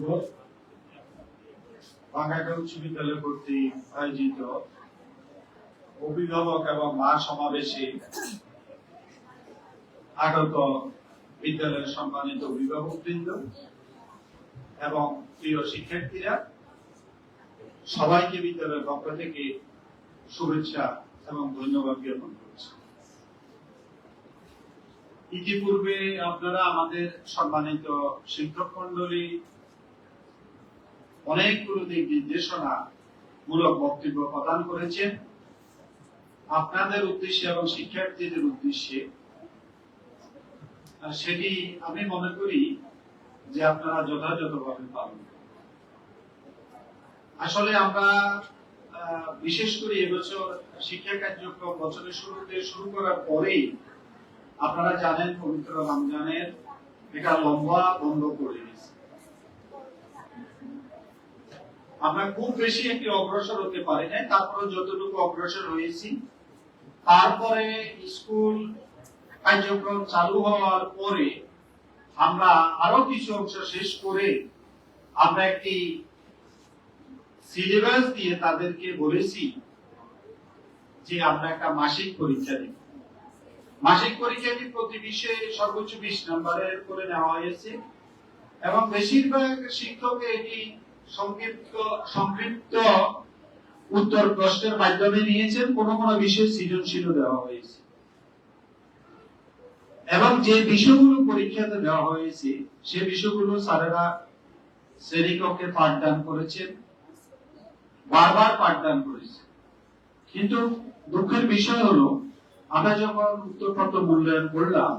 অনুরোধ বাঙ্গাইগাঁও উচ্চ বিদ্যালয় কর্তৃক আয়োজিত অভিভাবক এবং মা সমাবেশে আগত বিদ্যালয়ের সম্মানিত অভিভাবকবৃন্দ এবং প্রিয় শিক্ষার্থীরা, সবাইকে বিদ্যালয়ের পক্ষ থেকে শুভেচ্ছা এবং ধন্যবাদ জ্ঞাপন করছি। ইতিপূর্বে আপনারা আমাদের সম্মানিত শিক্ষক মন্ডলী অনেকগুলো দিক নির্দেশনা মূলক বক্তব্য প্রদান করেছেন আপনাদের উদ্দেশ্যে এবং শিক্ষার্থীদের উদ্দেশ্যে। সেটি আমি মনে করি যে আপনারা যথাযথভাবে পালন করেন। আসলে আমরা বিশেষ করে এবছর শিক্ষা কার্যক্রম বছরের শুরুতে শুরু করার পরেই আপনারা জানেন পবিত্র রমজানের একটা লম্বা বন্ধ করে দিয়েছে। আমরা খুব বেশি একটি অগ্রসর হতে পারি নাই, তারপরে যতটুকু অগ্রসর হয়েছি, তারপরে স্কুল কার্যক্রম চালু হওয়ার পরে আমরা আরো কিছু অংশ শেষ করে আমরা একটি সিলেবাস দিয়ে তাদেরকে বলেছি যে আমরা একটা মাসিক পরীক্ষা দিব। মাসিক পরীক্ষাটি প্রতি বিষয়ে সর্বোচ্চ 20 নম্বরের করে নেওয়া হয়েছে এবং বেশিরভাগ শিক্ষক এটি সংক্ষিপ্ত উত্তর প্রশ্নের মাধ্যমে নিয়েছেন। কোনো কোনো বিষয়ে সৃজনশীল দেওয়া হয়েছে এবং যে বিষয়গুলো পরীক্ষাতে দেওয়া হয়েছে সে বিষয়গুলো স্যারেরা শ্রেণীকক্ষে পাঠদান করেছেন, বারবার পাঠদান করেছে। কিন্তু দুঃখের বিষয় হলো আমরা যখন উত্তরপত্র মূল্যায়ন করলাম,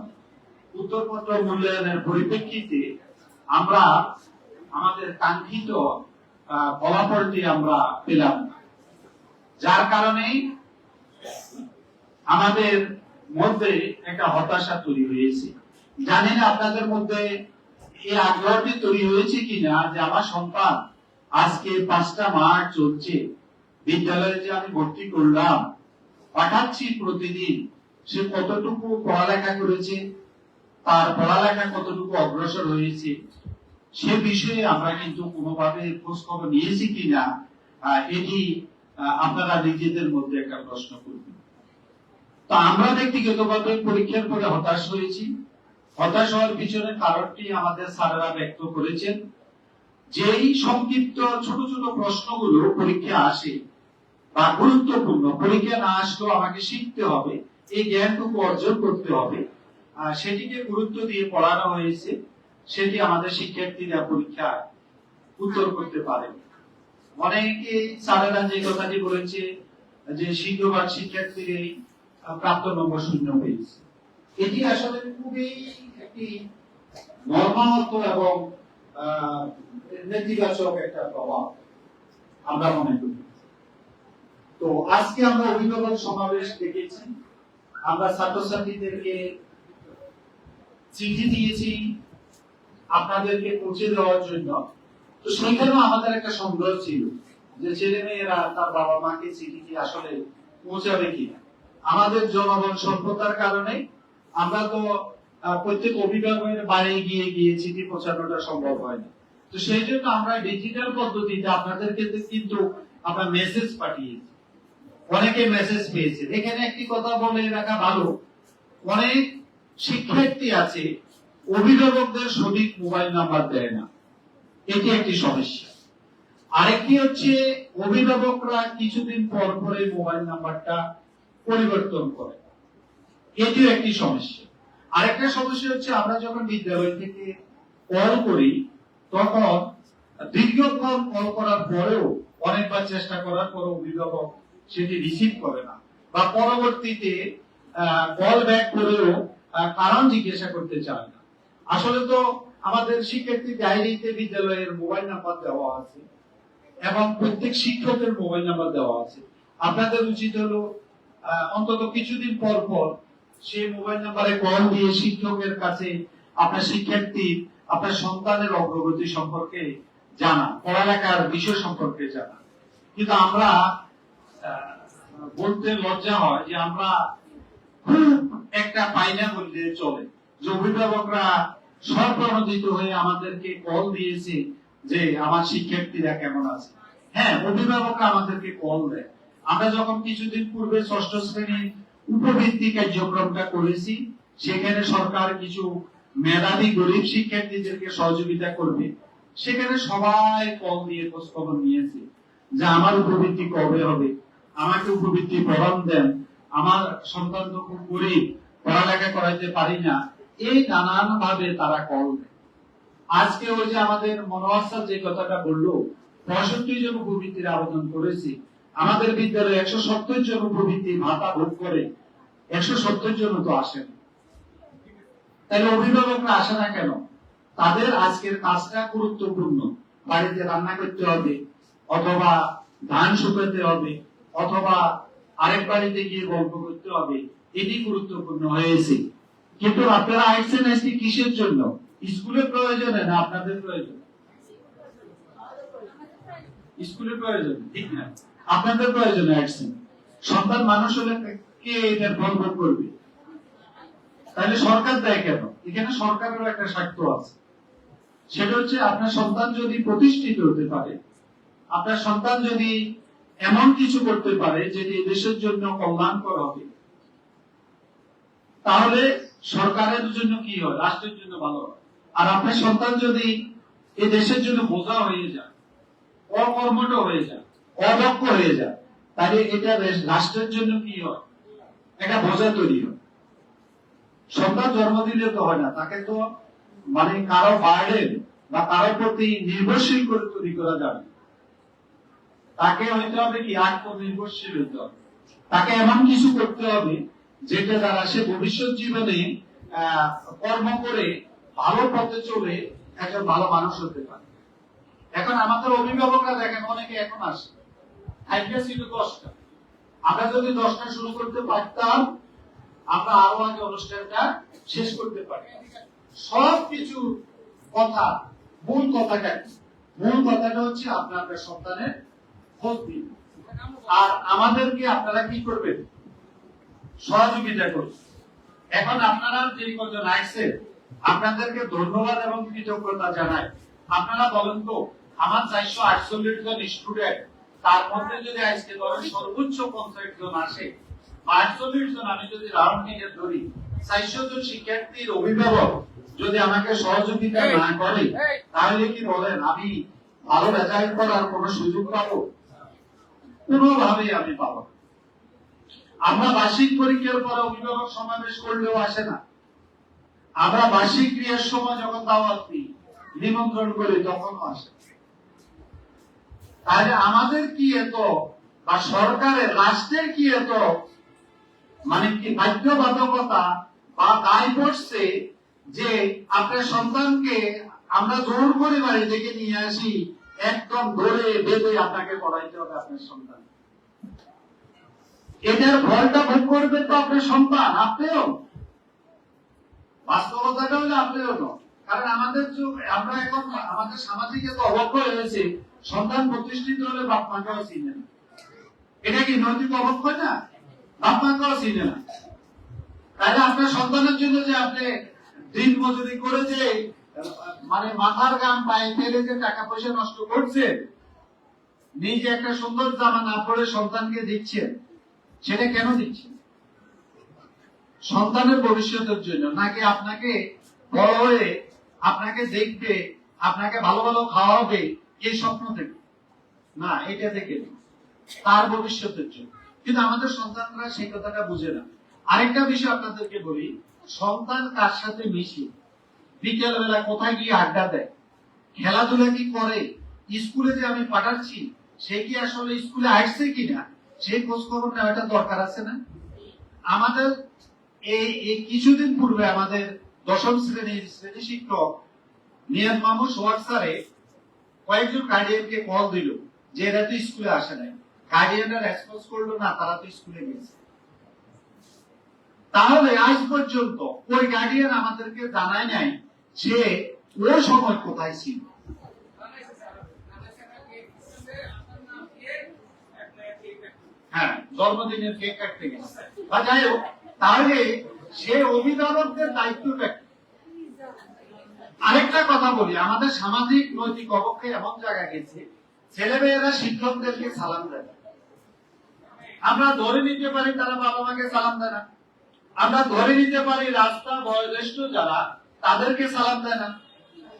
উত্তরপত্র মূল্যায়নের পরিপ্রেক্ষিতে আমরা আমাদের কাঙ্ক্ষিত ফলাফলটি আমরা পেলাম না, যার কারণে আমাদের মধ্যে একটা হতাশা তৈরি হয়েছে। জানি না আপনাদের মধ্যে এই আগ্রহটি তৈরি হয়েছে কিনা যে আমার সন্তান আজকে 5টা মাস চলছে, বিদ্যালয়ে যে আমি ভর্তি করলাম, পাঠাচ্ছি প্রতিদিন, সে কতটুকু পড়ালেখা করেছে, তার পড়ালেখা কতটুকু অগ্রসর হয়েছে, সে বিষয়ে আমরা কিন্তু কোনোভাবে খোঁজ খবর নিয়েছি কিনা, এটি আপনারা নিজেদের মধ্যে একটা প্রশ্ন করবেন। তো আমরা ব্যক্তিগতভাবে পরীক্ষার পরে হতাশ হয়েছি। হতাশ হওয়ার পিছনে কারণটি আমাদের স্যারেরা ব্যক্ত করেছেন। যেই সংক্ষিপ্ত ছোট ছোট প্রশ্নগুলো পরীক্ষা আসে বা গুরুত্বপূর্ণ, পরীক্ষা না আসলেও আমাকে শিখতে হবে, এই জ্ঞানটুকু অর্জন করতে হবে, সেটিকে গুরুত্ব দিয়ে পড়ানো হয়েছে। সেটি আমাদের শিক্ষার্থীরা পরীক্ষায় উত্তর করতে পারে। অনেকে স্যারেরা যে কথাটি বলেছে যে সিংহভাগ শিক্ষার্থীর প্রাপ্ত নম্বর 0 পেয়েছে, এটি আসলে খুবই একটি মর্মাহত এবং নেতিবাচক একটা প্রভাব আমরা মনে করি। তো আজকে আমরা অভিভাবক সমাবেশ দেখেছি, আমরা ছাত্রছাত্রীদেরকে চিঠি দিয়েছি আপনাদেরকে পৌঁছে দেওয়ার জন্য। তো সেখানেও আমাদের একটা সন্দেহ ছিল যে ছেলে মেয়েরা তার বাবা মাকে চিঠিটি আসলে পৌঁছাবে কিনা। আমাদের জনবল স্বল্পতার কারণে আমরা তো প্রত্যেক অভিভাবকের বাড়ি গিয়ে চিঠি পৌঁছানোটা সম্ভব হয় না। তো সেই জন্য আমরা ডিজিটাল পদ্ধতিতে আপনাদেরকে কিন্তু আমরা মেসেজ পাঠিয়েছি, অনেকে মেসেজ পেয়েছে। এখানে একটি কথা বলে রাখা ভালো, অনেক শিক্ষার্থী আছে অভিভাবকদের সঠিক মোবাইল নাম্বার দেয় না, এটি একটি সমস্যা। আরেকটি হচ্ছে অভিভাবকরা কিছুদিন পর পরে মোবাইল নাম্বারটা পরিবর্তন করে, এটিও একটি সমস্যা। আরেকটা সমস্যা হচ্ছে আমরা যখন বিদ্যালয় থেকে কল করি তখন দীর্ঘক্ষণ কল করার পরেও অনেকবার চেষ্টা করার পর অভিভাবক সেটি রিসিভ করে না বা পরবর্তীতে কল ব্যাক করেও কারণ জিজ্ঞাসা করতে চায় না। আসলে তো আমাদের শিক্ষার্থী ডায়েরিতে বিদ্যালয়ের মোবাইল নাম্বার দেওয়া আছে এবং প্রত্যেক শিক্ষকের মোবাইল নাম্বার দেওয়া আছে। আপনাদের উচিত হলো অন্তত কিছুদিন পর পর সেই মোবাইল নাম্বারে কল দিয়ে শিক্ষকের কাছে আপনার শিক্ষার্থী, আপনার সন্তানের অগ্রগতি সম্পর্কে জানা, পড়ালেখার বিষয় সম্পর্কে জানা। কিন্তু আমরা বলতে লজ্জা হয় যে আমরা খুব একটা পাইনা বললে চলে, যে অভিভাবকরা স্বপ্রণোদিত হয়ে আমাদেরকে কল দিয়েছে, যে আমার শিক্ষার্থীরা কেমন আছে। হ্যাঁ, অভিভাবকরা আমাদেরকে কল দেয়। আমরা যখন কিছুদিন পূর্বে ষষ্ঠ শ্রেণীর উপবৃত্তি কার্যক্রমটা করেছি, সেখানে সরকার কিছু মেধাবী গরিব শিক্ষার্থীদেরকে সহযোগিতা করবে, সেখানে সবাই কল দিয়ে খোঁজ খবর নিয়েছে যে আমার উপবৃত্তি কবে হবে, আমাকে উপবৃত্তি প্রদান দেন, আমার সন্তান তো খুব গরিব, পড়ালেখা করাইতে পারি না। এই নানান ভাবে তারা কল দেয়। আজকে ওই যে আমাদের মনোয়ার যে কথাটা বললো, 65 জন উপবৃত্তির আবেদন করেছি। আমাদের বিদ্যালয়ে 170 জন উপবৃত্তি ভাতা ভোগ করে, 170 জন তো আসেন। তাহলে অভিভাবকরা আসে না কেন? তাদের আজকের কাজটা গুরুত্বপূর্ণ। বাড়িতে রান্না করতে হবে, অথবা ধান শুকাতে হবে, অথবা আরেক বাড়িতে গিয়ে গল্প করতে হবে, এটি গুরুত্বপূর্ণ হয়েছে। কিন্তু আপনারা আসছেন আজকে কিসের জন্য? স্কুলের প্রয়োজনে না আপনাদের প্রয়োজনে? স্কুলের প্রয়োজনে, ঠিক না? আপনাদের প্রয়োজনে আসছেন। সন্তান মানুষ হলে কে এটা ভোগ করবে? তাহলে সরকার দেয় কেন? এখানে সরকারের একটা স্বার্থ আছে। সেটা হচ্ছে আপনার সন্তান যদি প্রতিষ্ঠিত হতে পারে, আপনার সন্তান যদি এমন কিছু করতে পারে যেটি দেশের জন্য কল্যাণকর হবে, তাহলে সরকারের জন্য কি হয়? রাষ্ট্রের জন্য ভালো হয়। আর আপনার সন্তান যদি এই দেশের জন্য বোঝা হয়ে যায়, অকর্মঠ হয়ে যায়, অদক্ষ হয়ে যায়, তাহলে এটা রাষ্ট্রের জন্য কি হয়? একটা বোঝা তৈরি হয়। সন্তান জন্ম দিলে তো হয় না, তাকে তো মানে কারো বার্ডেন বা কারো প্রতি নির্ভরশীল করে তৈরি করা যাবে। তাকে হইতে হবে কি আত্মনির্ভরশীল হইতে হবে। তাকে এমন কিছু করতে হবে যেটা দ্বারা সে ভবিষ্যৎ জীবনে কর্ম করে ভালো পথে চলে একজন ভালো মানুষ হতে পারে। এখন আমাদের অভিভাবকরা দেখেন, অনেকে এখন আসে, আজকে ছিল 10টা। আমরা যদি 10টা শুরু করতে পারতাম, আমরা আরো আগে অনুষ্ঠানটা শেষ করতে পারি। সবকিছু কথা, মূল কথাটা কি? মূল কথাটা হচ্ছে আপনার সন্তানের খোঁজ দিন, আর আমাদেরকে আপনারা কি করবেন? সহযোগিতা করবেন। এখন আপনারা যে কজন আসছেন, আপনাদেরকে ধন্যবাদ এবং কৃতজ্ঞতা জানাই। আপনারা বলেন তো, আমার 448 জন স্টুডেন্ট, তার মধ্যে যদি আজকে ধরেন সর্বোচ্চ 50 জন আসে, 48 জন, আমি যদি রাউন্ড ফিগার ধরি, 400 জন শিক্ষার্থীর অভিভাবক যদি আমাকে সহযোগিতা না করে, তাহলে কি বলেন আমি ভালো রেজাল্ট করার কোন সুযোগ পাবো? কোনোভাবেই আমি পাবো। আমরা বার্ষিক পরীক্ষার পরে অভিভাবক সমাবেশ করলেও আসে না। আমরা বার্ষিক ক্রিয়ার সময় যখন দাওয়াত দিই, নিমন্ত্রণ করি, তখনও আসে। তাহলে আমাদের কি এত, বা সরকারের, রাষ্ট্রের কি এত মানে কি বাধ্যবাধকতা বা দায় পড়ছে যে আপনার সন্তানকে আমরা জোর করে বাড়ি থেকে নিয়ে আসি, একদম ধরে বেঁধে আপনাকে পড়াইতে হবে আপনার সন্তান? এটার ফলটা ভোগ করবে তো আপনার সন্তান, আপনিও। বাস্তবতাটা হলে আপনিও নয়। কারণ আমাদের আমরা এখন আমাদের সামাজিক এত অবক্ষয় হয়েছে, সন্তান প্রতিষ্ঠিত হলে বাপ মাকেও চিনে না। এটা কি নৈতিক অবক্ষয় না? বাপ মাকেও চিনে না। তাহলে আপনার সন্তানের জন্য যে আপনি দিন মজুরি করে যে মানে মাথার গাম পায়ে ফেলে যে টাকা পয়সা নষ্ট করছেন, নিজে একটা সুন্দর জামা না পরে সন্তানকে দিচ্ছেন, সেটা কেন দিচ্ছেন? সন্তানের ভবিষ্যতের জন্য, নাকি আপনাকে বড় হয়ে আপনাকে দেখবে, আপনাকে ভালো ভালো খাওয়াবে এই স্বপ্ন থেকে? না, এটা থেকে তার ভবিষ্যতের জন্য। কিন্তু আমাদের সন্তানরা সেই কথাটা বুঝে না। আরেকটা বিষয় আপনাদেরকে বলি, সন্তান কার সাথে মিশে, বিকেল বেলা কোথায় গিয়ে আড্ডা দেয়, খেলাধুলা কি করে, স্কুলে যে আমি পাঠাচ্ছি সে কি আসলে স্কুলে আসছে কিনা, সেই খোঁজ খবর নেওয়াটা দরকার আছে না? আমাদের এই কিছুদিন পূর্বে আমাদের 10ম শ্রেণীর শ্রেণী শিক্ষক নিয়াজ মাহমুদ সোয়াটসারে কয়েকজন গার্ডিয়ানকে কল দিল যে এরা তো স্কুলে আসে নাই। গার্ডিয়ানরা রেসপন্স করলো না, তারা তো স্কুলে গেছে। তাহলে আজ পর্যন্ত ওই গার্ডিয়ান আমাদেরকে জানায় নাই যে ওই সময় কোথায় ছিল। হ্যাঁ, জন্মদিনের কেক কাটতে গেছে বা যাই হোক, তাহলে সে অভিভাবকদের দায়িত্বটা কি? আরেকটা কথা বলি, আমাদের সামাজিক নৈতিক অবক্ষয় এমন জায়গায় গেছে, ছেলেমেয়েরা শিক্ষকদেরকে সালাম দেয় না। আমরা ধরে নিতে পারি তারা বাবা মাকে সালাম দেয় না, আমরা ধরে নিতে পারি রাস্তা বয়োজ্যেষ্ঠ যারা তাদেরকে সালাম দেয় না,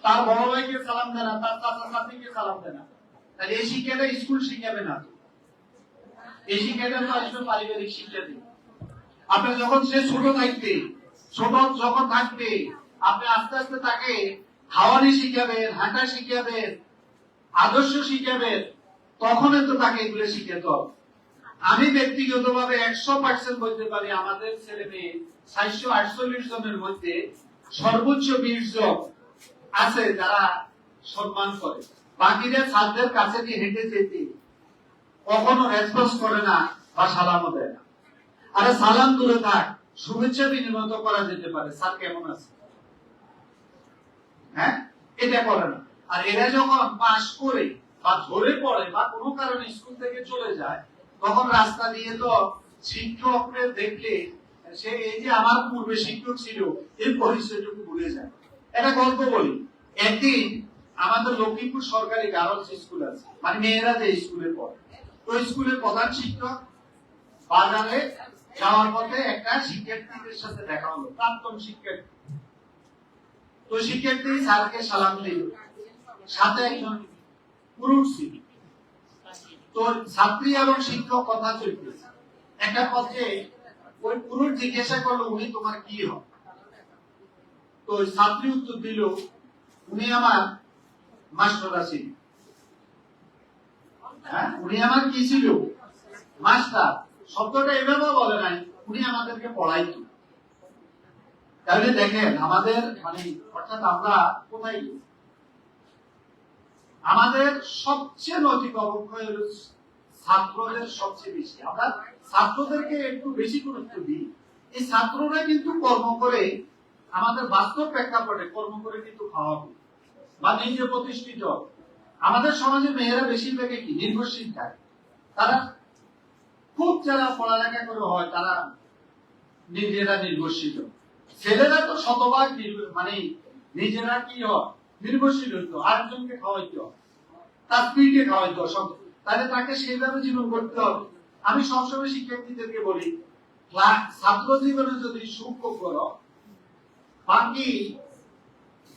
তার বড় ভাইকে সালাম দেয় না, তার চাচা চাচিকে সালাম দেয় না। তাহলে এই শিক্ষাটা স্কুল শিখাবে না, এই শিক্ষাটা তো আসলে পারিবারিক শিক্ষা দিবে। আপনি যখন সে ছোট যখন থাকবে, আপনি আস্তে আস্তে তাকে খাওয়ানি শিখাবেন, হাঁটা শিখাবেন, আদর্শ শিখাবেন, তখন তো তাকে এগুলো শিখাতে হবে। আমি ব্যক্তিগতভাবে 100% বলতে পারি আমাদের ছেলে মেয়ে 448 জনের মধ্যে সর্বোচ্চ 20 জন আছে যারা সম্মান করে। বাকিরা ছাত্রদের কাছে দিয়ে হেঁটে যেতে কখনো রেসপন্স করে না বা সালামও দেয় না। আরে সালাম দূরে থাক, শুভেচ্ছা বিনিময় করা যেতে পারে, স্যার কেমন আছে, হ্যাঁ, এটা করে না। আর এরা যখন পাস করে বা ধরে পড়ে বা কোনো কারণে স্কুল থেকে চলে যায়, তখন রাস্তা দিয়ে তো শিক্ষকদের দেখলে সে এই যে আমার পূর্বে শিক্ষক ছিল এই পরিচয়টুকু ভুলে যায়। একটা গল্প বলি, একদিন আমাদের লক্ষ্মীপুর সরকারি গার্লস স্কুল আছে, মানে মেয়েরা যে স্কুলে পড়ে, তো স্কুলের প্রধান শিক্ষক বাজারে যাওয়ার পথে একটা শিক্ষার্থীদের সাথে দেখা হলো, প্রাক্তন শিক্ষার্থী। তো শিক্ষার্থী স্যারকে সালাম দিল, সাথে একজন পুরুষ ছিল। তো ছাত্রী এবং শিক্ষক কথা চলতেছে, একটা পথে ওই পুরুষ জিজ্ঞাসা করলো, উনি তোমার কি হয়? তো ছাত্রী উত্তর দিল, উনি আমার মাস্টার ছিল। হ্যাঁ, উনি আমার কি ছিল? মাস্টার। শব্দটা এভাবে বলে নাই, উনি আমাদেরকে পড়াইতো। তাহলে দেখেন আমাদের মানে অর্থাৎ আমরা কোথায়, আমাদের সবচেয়ে নৈতিক অবক্ষয় হল ছাত্রদের সবচেয়ে বেশি। আমরা ছাত্রদেরকে একটু বেশি গুরুত্ব দিই, এই ছাত্ররা কিন্তু কর্ম করে, আমাদের বাস্তব প্রেক্ষাপটে কর্ম করে কিন্তু খাওয়াবে বা নিজে প্রতিষ্ঠিত। আমাদের সমাজে মেয়েরা বেশিরভাগে কি নির্ভরশীল থাকে, তারা খুব যারা পড়ালেখা করে হয় তারা নিজেরা নির্ভরশীল। ছেলেরা তো শতভাগ মানে নিজেরা কি হয় নির্ভরশীল হইতো, আরেকজনকে খাওয়াইতো, তার স্ত্রীকে খাওয়াইতো সব, তাহলে তাকে সেইভাবে জীবন করতে হবে। আমি সবসময় শিক্ষার্থীদেরকে বলি, ছাত্র জীবনে যদি সুখ করো, বাকি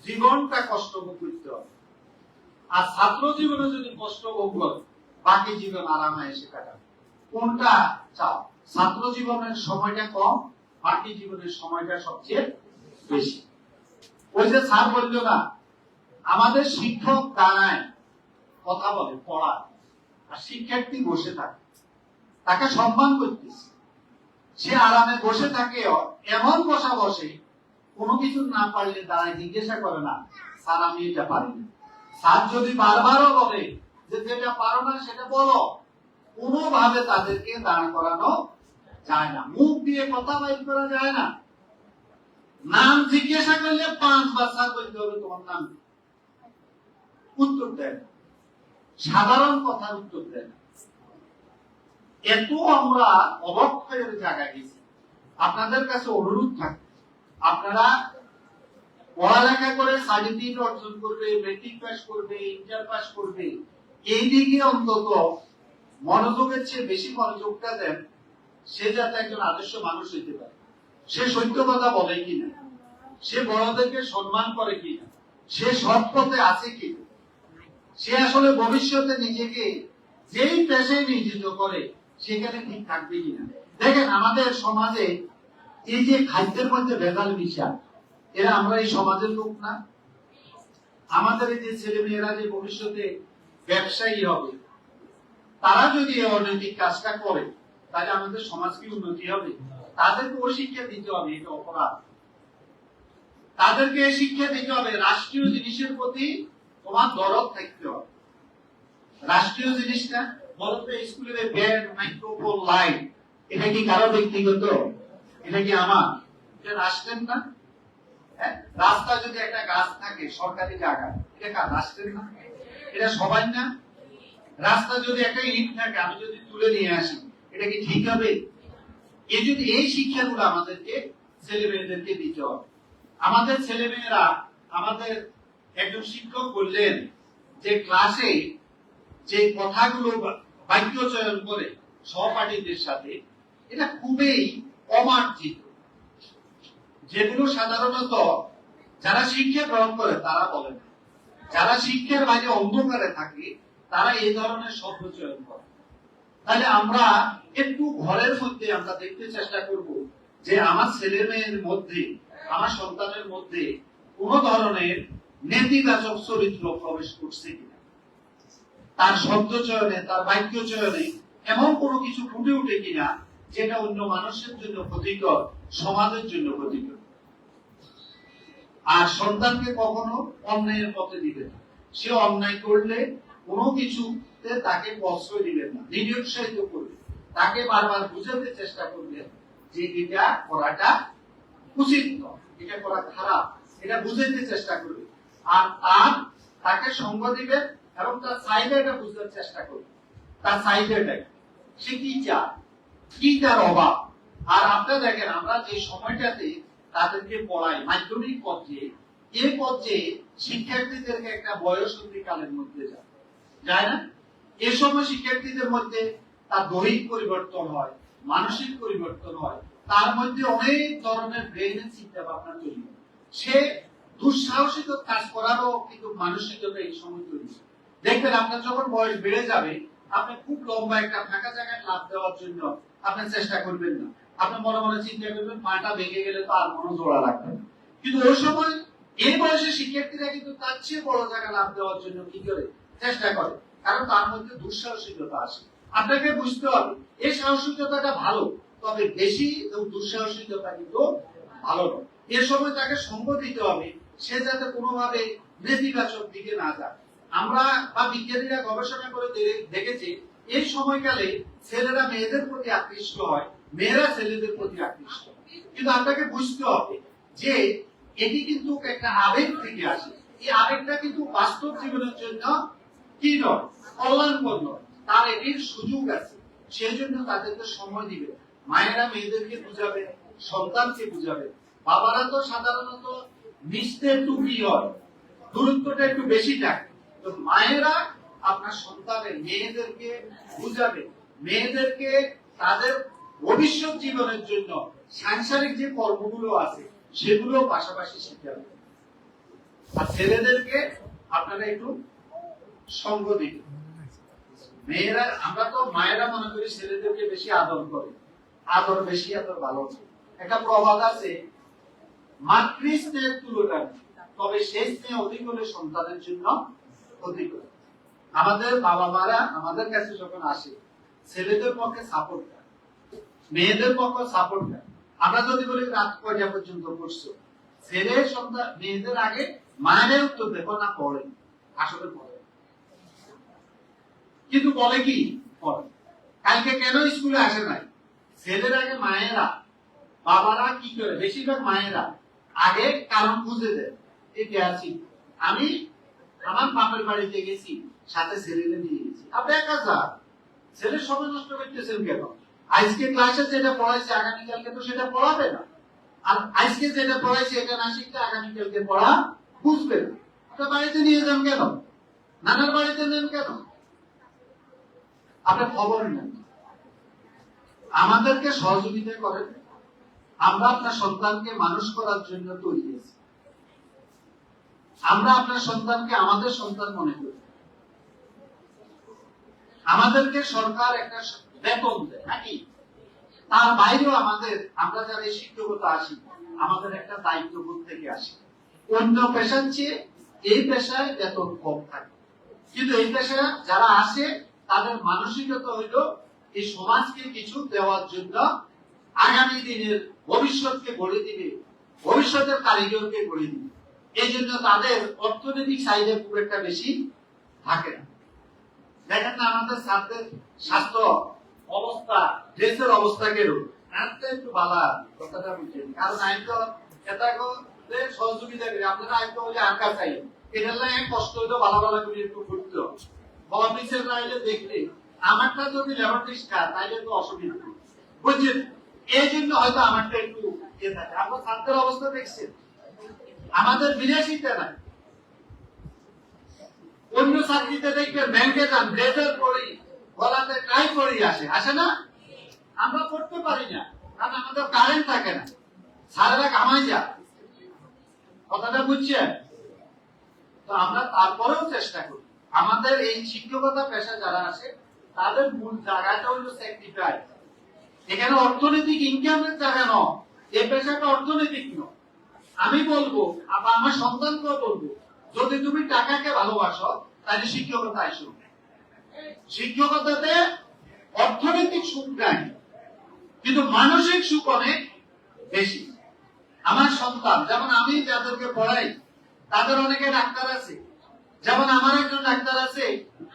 জীবনটা কষ্ট ভোগ করতে হবে। আর ছাত্র জীবনে যদি কষ্ট ভোগ করো, বাকি জীবন আরামে এসে কাটাবে। কোনটা চাও? ছাত্র জীবনের সময়টা কম, বাকি জীবনের সময়টা সবচেয়ে বেশি। ওই যে স্যার বললো না, আমাদের শিক্ষক দাঁড়ায় কথা বলে পড়ায়, আর শিক্ষার্থী বসে থাকে, তাকে সম্মান করতেছে, সে আরামে বসে থাকে। এমন বসে কোনো কিছু না পারলে দাঁড়ায় জিজ্ঞাসা করে না, স্যার আমি এটা পারি না। স্যার যদি বারবারও বলে যে যেটা পারো না সেটা বলো, কোনোভাবে তাদেরকে দাঁড় করানো যায় না, মুখ দিয়ে কথা বাইর করা যায় না। নাম জিজ্ঞাসা করলে 5 বার স্যার বলতে হবে তোমার নাম, উত্তর দেয় না, সাধারণ কথার উত্তর দেয় না। এত আমরা অবক্ষয়ের জায়গায় গেছি। আপনাদের কাছে অনুরোধ থাকে, আপনারা পড়ালেখা করে সার্টিফিকেট অর্জন করবে, মেট্রিক পাস করবে, ইন্টার পাস করবে, এই দিকে অন্তত মনোযোগের চেয়ে বেশি মনোযোগটা দেন, সে যাতে একজন আদর্শ মানুষ হইতে পারে। সে সত্য কথা বলে কিনা, সে বড়দেরকে সম্মান করে কিনা, সে সৎ পথে আছে কিনা, সে আসলে ভবিষ্যতে নিজেকে যেই পেশায় নিয়োজিত করে সেখানে ঠিক থাকবে কিনা। দেখেন আমাদের সমাজে এই যে খাদ্যের মধ্যে ভেজাল মিশা, এরা আমরা এই সমাজের লোক না? আমাদের এই যে ছেলে মেয়েরা যে ভবিষ্যতে ব্যবসায়ী হবে, তারা যদি অনৈতিক কাজটা করে, তাহলে আমাদের সমাজ কি উন্নতি হবে? তাদেরকে ওই শিক্ষা দিতে হবে, এটা অপরাধ। তাদেরকে শিক্ষা দিতে হবে রাষ্ট্রীয় জিনিসের প্রতি তোমার দরদ থাকতে হবে। রাষ্ট্রীয় জিনিসটা বলতে স্কুলের ব্যান্ড, মাইক্রোফোন, লাইট, এটা কি কারো ব্যক্তিগত? এটা কি আমার? এটা রাষ্ট্রের না? রাস্তা যদি একটা গাছ থাকে সরকারি জায়গায়, এটা কার? রাষ্ট্রের না? এটা সবাই না? রাস্তা যদি একটা ইট থাকে, আমি যদি তুলে নিয়ে আসি, এটা কি ঠিক হবে? এই শিক্ষাগুলো আমাদেরকে ছেলে মেয়েদেরকে দিতে হবে। আমাদের ছেলে মেয়েরা আমাদের একজন শিক্ষক বললেন যে ক্লাসে যে কথাগুলো বাক্য চয়ন করে সহপাঠীদের সাথে, এটা খুবই অমার্জিত, যেগুলো সাধারণত যারা শিক্ষা গ্রহণ করে তারা বলে না। যারা শিক্ষার বাইরে অন্ধকারে থাকে তারা এই ধরনের শব্দ চয়ন করে। তাহলে আমরা একটু ঘরের মধ্যে আমরা দেখতে চেষ্টা করব যে আমার ছেলে মেয়ের মধ্যে, আমার সন্তানের মধ্যে কোন ধরনের নেতিবাচক চরিত্র প্রবেশ করছে কিনা, তার শব্দ চয়নে, তার বাক্য চয়নে এমন কোনো কিছু ফুটে উঠে কিনা যেটা অন্য মানুষের জন্য ক্ষতিকর, সমাজের জন্য ক্ষতিকর। আর সন্তানকে কখনো অন্যায়ের পথে দিবেন না। সে অন্যায় করলে কোনো কিছুতে তাকে প্রশ্রয় দিবেন না, নিরুৎসাহিত করবে, তাকে বারবার বুঝাতে চেষ্টা করবেন যে এটা করাটা উচিত নয়, এটা করা খারাপ, এটা বুঝাতে চেষ্টা করবে। আর তাকে সঙ্গ দিবেন এবং তার চাহিদাটা বুঝতে চেষ্টা করবে, তার চাহিদাটা সে কি চায়, কি তার অভাব। আর আপনারা দেখেন, আমরা যে সময়টাতে তাদেরকে পড়াই মাধ্যমিক পর্যায়ে, এই পর্যায়ে শিক্ষার্থীদেরকে একটা বয়ঃসন্ধি কালের মধ্যে যায় না? এ সময় শিক্ষার্থীদের মধ্যে তার দৈহিক পরিবর্তন হয়, মানসিক পরিবর্তন হয়, তার মধ্যে অনেক ধরনের ব্রেনের চিন্তা ভাবনা তৈরি হয়। সে দুঃসাহসিক কাজ করারও কিন্তু মানসিকতা এই সময় তৈরি হয়। দেখবেন আপনার যখন বয়স বেড়ে যাবে, আপনি খুব লম্বা একটা ফাঁকা জায়গায় লাফ দেওয়ার জন্য আপনি চেষ্টা করবেন না। আপনি মনে মনে চিন্তা করবেন পাটা ভেঙে গেলে তো আর মনে জোড়া লাগবে না। কিন্তু ওই সময় এই বয়সে শিক্ষার্থীরা কিন্তু তার চেয়ে বড় জায়গায় লাফ দেওয়ার জন্য কি করে চেষ্টা করে, কারণ তার মধ্যে দুঃসাহসিকতা আসে। আপনাকে বুঝতে হবে এই সাহসিকতাটা ভালো, তবে বেশি দুঃসাহসিকতা কিন্তু ভালো নয়। এ সময় তাকে সঙ্গ দিতে হবে, সে যাতে কোনোভাবে নেতিবাচক দিকে না যায়। আমরা বা বিজ্ঞানীরা গবেষণা করে দেখেছি এই সময়কালে ছেলেরা মেয়েদের প্রতি আকৃষ্ট হয়, মেয়েরা ছেলেদের প্রতি আকৃষ্ট হয়। কিন্তু আপনাকে বুঝতে হবে যে এটি কিন্তু একটা আবেগ থেকে আসে। এই আবেগটা কিন্তু বাস্তব জীবনের জন্য কি নয়, কল্যাণকর নয়। তার এটির সুযোগ আছে, সেই জন্য তাদেরকে সময় দিবে। মায়েরা মেয়েদেরকে বুঝাবে, সন্তানকে বুঝাবে। বাবারা তো সাধারণত মিশতে একটু কি হয়, দূরত্বটা একটু বেশি থাকে। তো মায়েরা আপনার সন্তানের মেয়েদেরকে বুঝাবে, মেয়েদেরকে তাদের ভবিষ্যৎ জীবনের জন্য সাংসারিক যে কর্মগুলো আছে সেগুলো পাশাপাশি শিখাবে। আর ছেলেদেরকে আপনারা একটু সঙ্গ দিন। মেয়েরা, আমরা তো মায়েরা মনে করি ছেলেদেরকে বেশি আদর করে, আদর বেশি আদর ভালো। একটা প্রবাদ আছে, মাতৃস্নেহের তুলনা, তবে সেই স্নেহ অধিক হলে সন্তানের জন্য অধিক। আমাদের বাবা মারা আমাদের কাছে যখন আসে, ছেলেদের পক্ষে সাপোর্ট দেয়, মেয়েদের পক্ষে সাপোর্ট দেয়। আমরা যদি বলি রাত কয়টা পর্যন্ত পড়ছো, ছেলে সন্তান মেয়েদের আগে মায়ের উত্তর দেখো না পড়ে, আসলে পড়ে, কিন্তু বলে কি পড়ে। কালকে কেন স্কুলে আসে নাই, ছেলের আগে মায়েরা, বাবারা কি করে, বেশিরভাগ মায়েরা আগে কারণ খুঁজে দেয়। এটা আছি আমি, আমার বাপের বাড়িতে গেছি, সাথে ছেলেদের নিয়ে গেছি। আপনি একা যান, ছেলের সময় নষ্ট করতেছেন কেন? আজকে ক্লাসে যেটা পড়াইছে আগামীকালকে তো সেটা পড়াবে না। আর আজকে যেটা পড়াইছে এটা না শিখতে আগামীকালকে পড়া বুঝবে না। আপনার বাড়িতে নিয়ে যান কেন, নানার বাড়িতে নেন কেন? আপনার খবর নেন, আমাদেরকে সহযোগিতা করেন। আমরা আপনার সন্তানকে মানুষ করার জন্য তৈরি আছি। আমরা আপনার সন্তানকে আমাদের সন্তান মনে করি। আমাদেরকে সরকার একটা বেতন দেয় নাকি, তার বাইরেও আমাদের, আমরা যারা এই শিক্ষকতা আসি, আমাদের একটা দায়িত্ববোধ থেকে আসি। অন্য পেশার চেয়ে এই পেশায় বেতন কম থাকে, কিন্তু এই পেশায় যারা আসে তাদের মানসিকতা হইল এই সমাজকে কিছু দেওয়ার জন্য, আগামী দিনের ভবিষ্যৎকে গড়ে দিবে, ভবিষ্যতের কারিগরকে গড়ে দিবে। এই জন্য তাদের অর্থনৈতিক চাহিদা খুব একটা বেশি থাকে না। দেখেন না আমাদের ছাত্রের স্বাস্থ্য অবস্থা, ড্রেসের অবস্থা কেরো একটু ভালো কথাটা বুঝেন। কারণ আইনটা এটা সহযোগিতা করে, আপনারা আইনটা হলে আঁকা চাই, এটার লাগে কষ্ট হইতো ভালো ভালো করে একটু করতে হবে। অফিসের রাইলে দেখলে আমারটা যদি ল্যাবরেটরিস্ট খায় তাইলে তো অসুবিধা বুঝছেন। এই জন্য হয়তো আমারটা একটু ইয়ে থাকে। আপনার ছাত্রের অবস্থা দেখছেন, আমাদের বিলাসিতা নাই। অন্য চাকরিতে দেখবেন ব্যাংকে যান ব্লেজার পরি, গলাতে টাই পরি আসে, আসে না? আমরা করতে পারি না, কারণ আমাদের কারেন্ট থাকে না, সারারা কামাই যায়। কথাটা বুঝছেন? তো আমরা তারপরেও চেষ্টা করি। আমাদের এই শিক্ষকতা পেশা যারা আছে তাদের মূল জায়গাটা হলো স্যাক্রিফাইস। এখানে অর্থনৈতিক ইনকামের জায়গা নয়, এই পেশাটা অর্থনৈতিক নয়। আমি বলবো, আবার আমার সন্তানকেও বলবো, যদি তুমি টাকাকে ভালোবাসো তাহলে শিক্ষকতা আসো। শিক্ষকতাতে অর্থনৈতিক সুখ নাই, কিন্তু মানসিক সুখ অনেক বেশি। আমার সন্তান, যেমন আমি যাদেরকে পড়াই তাদের অনেকে ডাক্তার আছে, যেমন আমার একজন ডাক্তার আছে,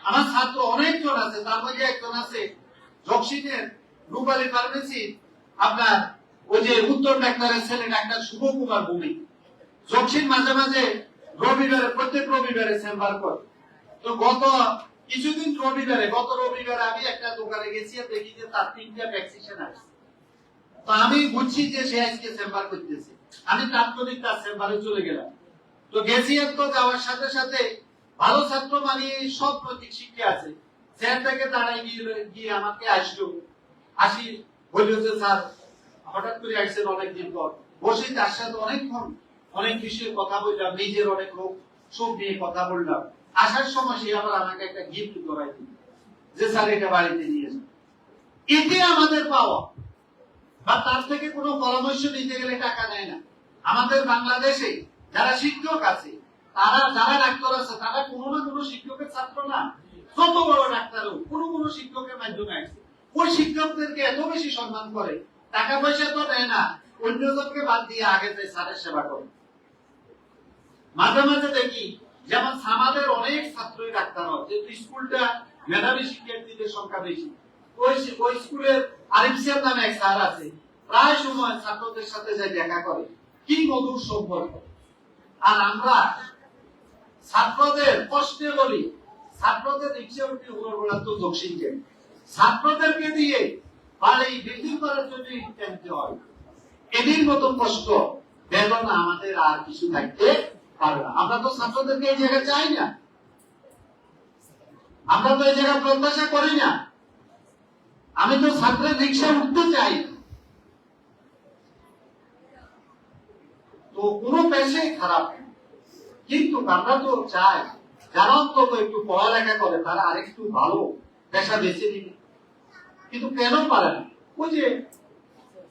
আমার ছাত্র অনেকজন আছে, তার মধ্যে একজন আছে জকসিনের রূপালী ফার্মেসি, আপনার ওই যে উত্তর ডাক্তারের ছেলে ডাক্তার শুভ কুমার ভূমি। জকসিন মাঝে মাঝে রবিবারে, প্রত্যেক রবিবারে চেম্বার করে। তো গত কিছুদিন গত রবিবারে আমি একটা দোকানে গেছি, দেখি যে তার 3টা ভ্যাকসিনেশন আছে। তো আমি বুঝছি যে সে আজকে চেম্বার করতেছে, আমি তাৎক্ষণিক তার চেম্বারে চলে গেলাম। তো গেছি, তো যাওয়ার সাথে সাথে ভালো ছাত্র মানে সব নৈতিক শিক্ষা আছে, স্যার থেকে দাঁড়ায় গিয়ে আমাকে আসি বলল যে স্যার হঠাৎ করে আসছেন অনেকদিন পর। বসে তার সাথে অনেকক্ষণ অনেক বিষয়ে কথা বললাম, নিজের অনেক রোগ শোক নিয়ে কথা বললাম। আসার সময় সে আবার আমাকে একটা গিফট করাই দিল যে স্যার এটা বাড়িতে নিয়ে যান। এতে আমাদের পাওয়া, বা তার থেকে কোনো পরামর্শ নিতে গেলে টাকা নেয় না। আমাদের বাংলাদেশে যারা শিক্ষক আছে, তারা যারা ডাক্তার আছে, তারা কোনো না কোনো শিক্ষকের ছাত্র না। যত বড় ডাক্তারও কোনো শিক্ষকের মাধ্যমে আসছে। ওই শিক্ষকদেরকে এত বেশি সম্মান করে, টাকা পয়সা তো দেয় না, অন্যজনকে বাদ দিয়ে আগে তাই স্যারের সেবা করে। মাঝে মাঝে দেখি, যেমন আমাদের অনেক ছাত্রই ডাক্তার হয়, যেহেতু স্কুলটা মেধাবী শিক্ষার্থীদের সংখ্যা বেশি। ওই স্কুলের আরিফ স্যার নামে এক স্যার আছে, প্রায় সময় ছাত্রদের সাথে যাই দেখা করে, কি মধুর সম্পর্ক। আর আমরা ছাত্রদের কষ্টে বলি, ছাত্রদের রিক্সা উঠে ওরা তো দক্ষিণকে ছাত্রদেরকে দিয়ে বাড়ি বিক্রি করার জন্য টানতে হয়। এদের মতো কষ্ট বেদনা আমাদের আর কিছু থাকতে পারে না। আমরা তো ছাত্রদেরকে এই জায়গায় চাই না, আমরা তো এই জায়গায় প্রত্যাশা করি না। আমি তো ছাত্রের রিক্সা উঠতে চাই, তো কোনো পেশাই খারাপ, কিন্তু আমরা তো চাই যারা অন্তত একটু পড়ালেখা করে তারা আরেকটু ভালো পেশা বেছে নিবে। কিন্তু কেন পারে না? ওই যে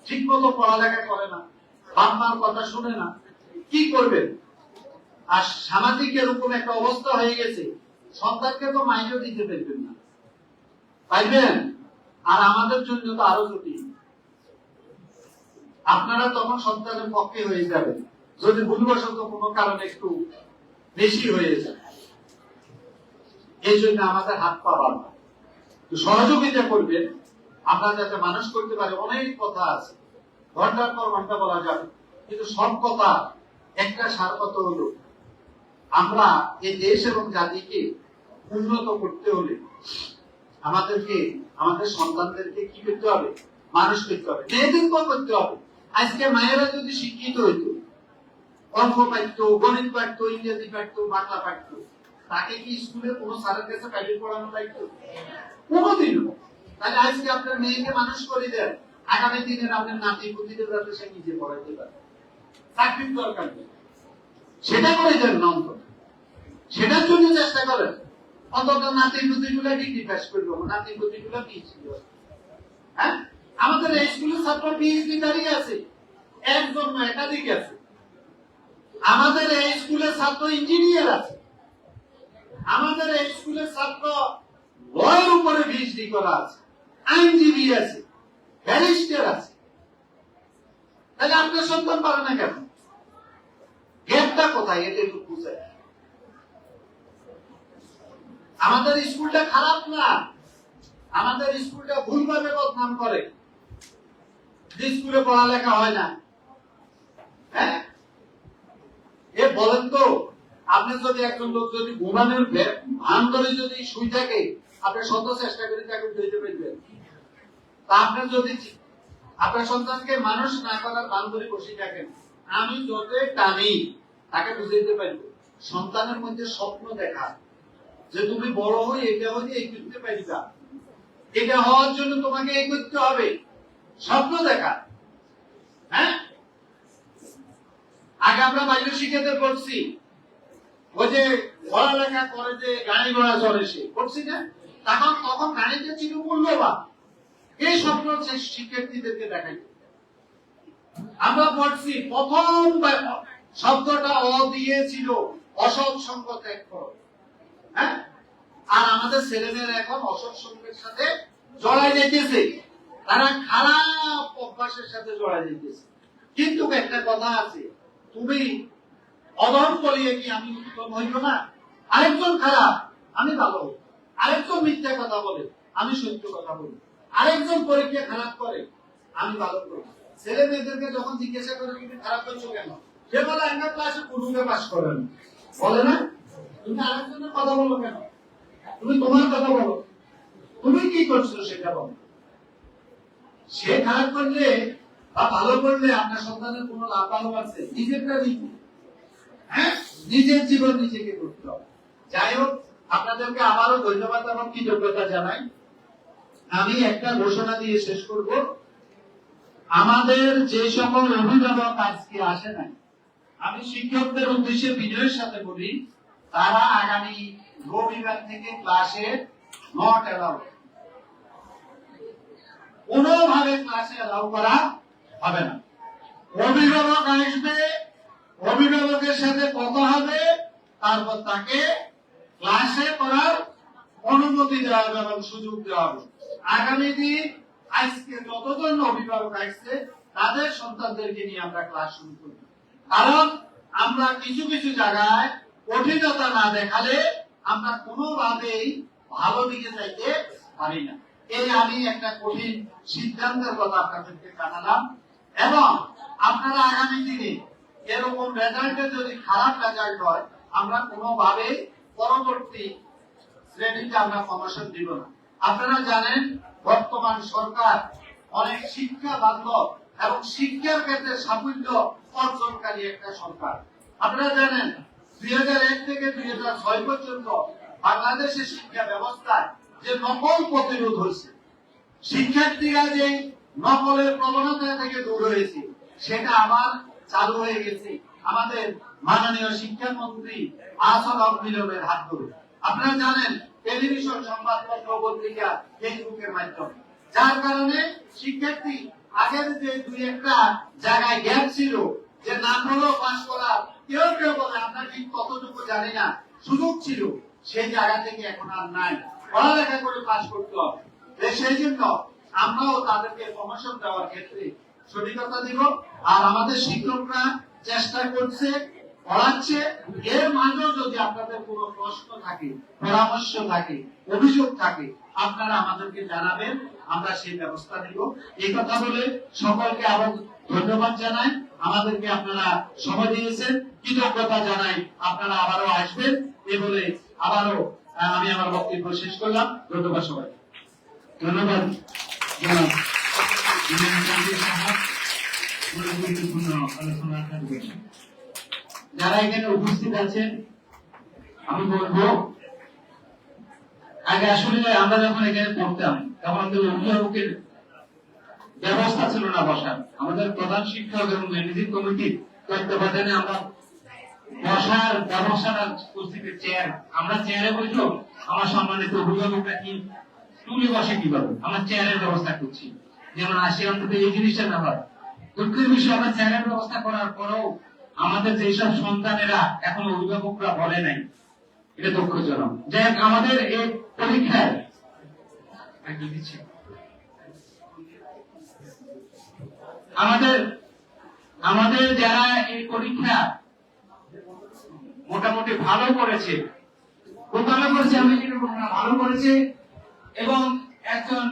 ঠিক মতো পড়ালেখা করে না, বাপ মার কথা শুনে না, কি করবে? আর সামাজিক এরকম একটা অবস্থা হয়ে গেছে, সন্তানকে তো মাইনেও দিতে পারবেন না, পাইবেন? আর আমাদের জন্য তো আরো জটিল। আপনারা তখন সন্তানের পক্ষে হয়ে যাবেন যদি ভুলবশত কোনো কারণে একটু বেশি হয়ে যায়। এই জন্য আমাদের হাত পা বাঁধা, সহযোগিতা করবেন আমরা যাতে মানুষ করতে পারি। অনেক কথা আছে, ঘন্টার পর ঘন্টা বলা যাবে, কিন্তু সব কথা একটা সার কথা হলো, আমরা এই দেশ এবং জাতিকে উন্নত করতে হলে আমাদেরকে আমাদের সন্তানদেরকে কি করতে হবে? মানুষ করতে হবে, মেয়েদের করতে হবে। আজকে মায়েরা যদি শিক্ষিত হইতো, অঙ্ক পাইতো, গণিত পাইতো, ইংরেজি পাইতো, বাংলা পাইতো, তাকে কি স্কুলে কোনো স্যারের কাছে প্রাইভেট পড়ানো পাইতো? কোনোদিনও। তাহলে আজকে আপনার মেয়েকে মানুষ করে দেন, আগামী দিনের আপনার নাতি পুতিদের যাতে সে নিজে পড়াইতে পারে। চাকরির দরকার নেই, সেটা করে দেন না, অন্তত সেটার জন্য চেষ্টা করেন। অন্তত নাতি পুতিগুলা ডিগ্রি পাস করবো, নাতি পুতিগুলা পিএইচডি। হ্যাঁ, আমাদের এই স্কুলের ছাত্র পিএইচডি দাঁড়িয়ে আছে, একজন একাধিক আছে। আমাদের এই স্কুলের ছাত্র ইঞ্জিনিয়ার আছে, আমাদের এই স্কুলের ছাত্র লয়ের উপরে পিএইচডি করা আছে, আইনজীবী আছে, ব্যারিস্টার আছে। তাহলে আপনার সন্তান পারে না কেন? গ্যাপটা কোথায়? এটা একটু বুঝে। আমাদের স্কুলটা খারাপ না, আমাদের স্কুলটা ভুলভাবে বদনাম করে যে স্কুলে পড়ালেখা হয় না। হ্যাঁ, এ বলেন তো, আপনি যদি একজন লোক যদি ঘুমানোর ভান করে যদি শুই থাকে, আপনি শত চেষ্টা করে তাকে উঠাইতে পারবেন। তা আপনি যদি আপনার সন্তানকে মানুষ না করার ভান করে বসে থাকেন, আমি যতই টানি তাকে বুঝাইতে পারবো সন্তানের মধ্যে স্বপ্ন দেখা, যে তুমি বড় হয়ে এটা হয়ে এই করতে পারিবা, এটা হওয়ার জন্য তোমাকে এই করতে হবে, স্বপ্ন দেখা। হ্যাঁ, আগে আমরা বাল্য শিক্ষাতে পড়ছি, ওই যে পড়ালেখা করে যে গাড়ি ঘোড়া চড়ে সে পড়ছি না, তখন গাড়িটা ছিল মূল্যবান। এই স্বপ্ন শিক্ষার্থীদেরকে দেখাই। আমরা পড়ছি প্রথম শব্দটা অ দিয়েছিল অসৎ সঙ্গ ত্যাগ করো। হ্যাঁ, আর আমাদের ছেলেমেয়েরা এখন অসৎ সঙ্গের সাথে জড়াই যাইতেছে, তারা খারাপ অভ্যাসের সাথে জড়াই যাইতেছে। কিন্তু একটা কথা আছে, তুমি অধম বলিয়ে কি আমি উত্তম হইব না? আরেকজন খারাপ, আমি ভালো হই। আরেকজন মিথ্যা কথা বলে, আমি সত্য কথা বলি। আরেকজন পরীক্ষা খারাপ করে, আমি ভালো করি। ছেলে মেয়েদেরকে যখন জিজ্ঞাসা করে তুমি খারাপ করছো কেন, সে বলে একটা ক্লাসে কোনোকে পাস করেন, বলে না তুমি আরেকজনের কথা বলো কেন, তুমি তোমার কথা বলো, তুমি কি করছো সেটা বলো। সে খারাপ করলে বা ভালো করলে আপনার সন্তানের কোনো লাভ ভালো আছে? নিজেরটা নিজে, হ্যাঁ, নিজের জীবন নিজেকে করতে হবে। যাই হোক, আপনাদেরকে আবারও ধন্যবাদ এবং কৃতজ্ঞতা জানাই। আমি একটা ঘোষণা দিয়ে শেষ করব। আমাদের যে সকল অভিভাবক আজকে আসে নাই, আমি শিক্ষকদের উদ্দেশ্যে বিনয়ের সাথে বলি, তারা আগামী রবিবার থেকে ক্লাসে নট অ্যালাউ, কোনোভাবে ক্লাসে অ্যালাউ করা হবে না। অভিভাবক আসবে, অভিভাবকের সাথে কথা হবে, তারপর তাকে ক্লাসে করার অনুমতি দেওয়া হবে এবং সুযোগ দেওয়া হবে। আগামী দিন আজকে যতজন অভিভাবক আসছে তাদের সন্তানদেরকে নিয়ে আমরা ক্লাস শুরু করব। কারণ আমরা কিছু কিছু জায়গায় কঠিনতা না দেখালে আমরা কোনোভাবেই ভালো দিকে যাইতে পারি না। এই আমি একটা কঠিন সিদ্ধান্তের কথা আপনাদেরকে জানালাম। এবং আপনারা আগামী দিনে এরকম রেজাল্টে যদি খারাপ রেজাল্ট হয়, আমরা কোনোভাবেই পরবর্তী শ্রেণীতে আমরা প্রমোশন দিব না। আপনারা জানেন বর্তমান সরকার অনেক শিক্ষা বান্ধব এবং শিক্ষার ক্ষেত্রে সাফল্য অর্জনকারী একটা সরকার। আপনারা জানেন 2001 থেকে 2006 পর্যন্ত বাংলাদেশের শিক্ষা ব্যবস্থায় যে নকল প্রতিরোধ হয়েছে, শিক্ষার্থীরা যে নকলের প্রবণতা থেকে দূর হয়েছে, সেটা আবার চালু হয়ে গেছে আমাদের মাননীয় শিক্ষামন্ত্রী আসল মিলনের হাত ধরে। আপনারা জানেন টেলিভিশন, সংবাদপত্র, পত্রিকা, ফেসবুকের মাধ্যমে, যার কারণে শিক্ষার্থী আগের যে দুই একটা জায়গায় গ্যাপ ছিল, যে নাম হলো পাস করা, কেউ কেউ বলে আমরা ঠিক কতটুকু জানি না, সুযোগ ছিল, সেই জায়গা থেকে এখন আর নাই, পড়ালেখা করে পাস করতে হবে। সেই জন্য আমরাও তাদেরকে প্রমোশন দেওয়ার ক্ষেত্রে সঠিকতা দিব। আর আমাদের শিক্ষকরা চেষ্টা করছে, পড়াচ্ছে। এর মাঝেও যদি আপনাদের কোনো প্রশ্ন থাকে, পরামর্শ থাকে, অভিযোগ থাকে, আপনারা আমাদেরকে জানাবেন, আমরা সেই ব্যবস্থা নিব। এই কথা বলে সকলকে আবার ধন্যবাদ জানাই। আমাদেরকে আপনারা সময় দিয়েছেন, কৃতজ্ঞতা জানাই। আপনারা আবারও আসবেন এ বলে আবারও আমি আমার বক্তব্য শেষ করলাম। ধন্যবাদ সবাই। ধন্যবাদ। যারা এখানে উপস্থিত আছেন, আমি বলবো, আগে আসলে আমরা যখন এখানে পড়তাম তখন আমাদের অভিভাবকের ব্যবস্থা ছিল না বসার। আমাদের প্রধান শিক্ষক এবং ম্যানেজিং কমিটির তত্ত্বাবধানে আমরা বসার ব্যবস্থাটা করছি, চেয়ার, আমরা চেয়ারে বসবো, আমার সম্মানিত অভিভাবকরা কি টুলে বসে কিভাবে, আমরা চেয়ারের ব্যবস্থা করছি, যেমন আসে অন্তত এই জিনিসটা না হয়। দুঃখের বিষয়, আমরা চেয়ারের ব্যবস্থা করার পরেও আমাদের যেসব সন্তানেরা এখন অভিভাবকরা বলে নাই, এটা দুঃখজনক। যাই হোক, আমাদের এই পরীক্ষায় আমাদের যারা এই পরীক্ষা মোটামুটি ভালো করেছে, খুব ভালো করেছে, আমি ভালো করেছে, এবং একজন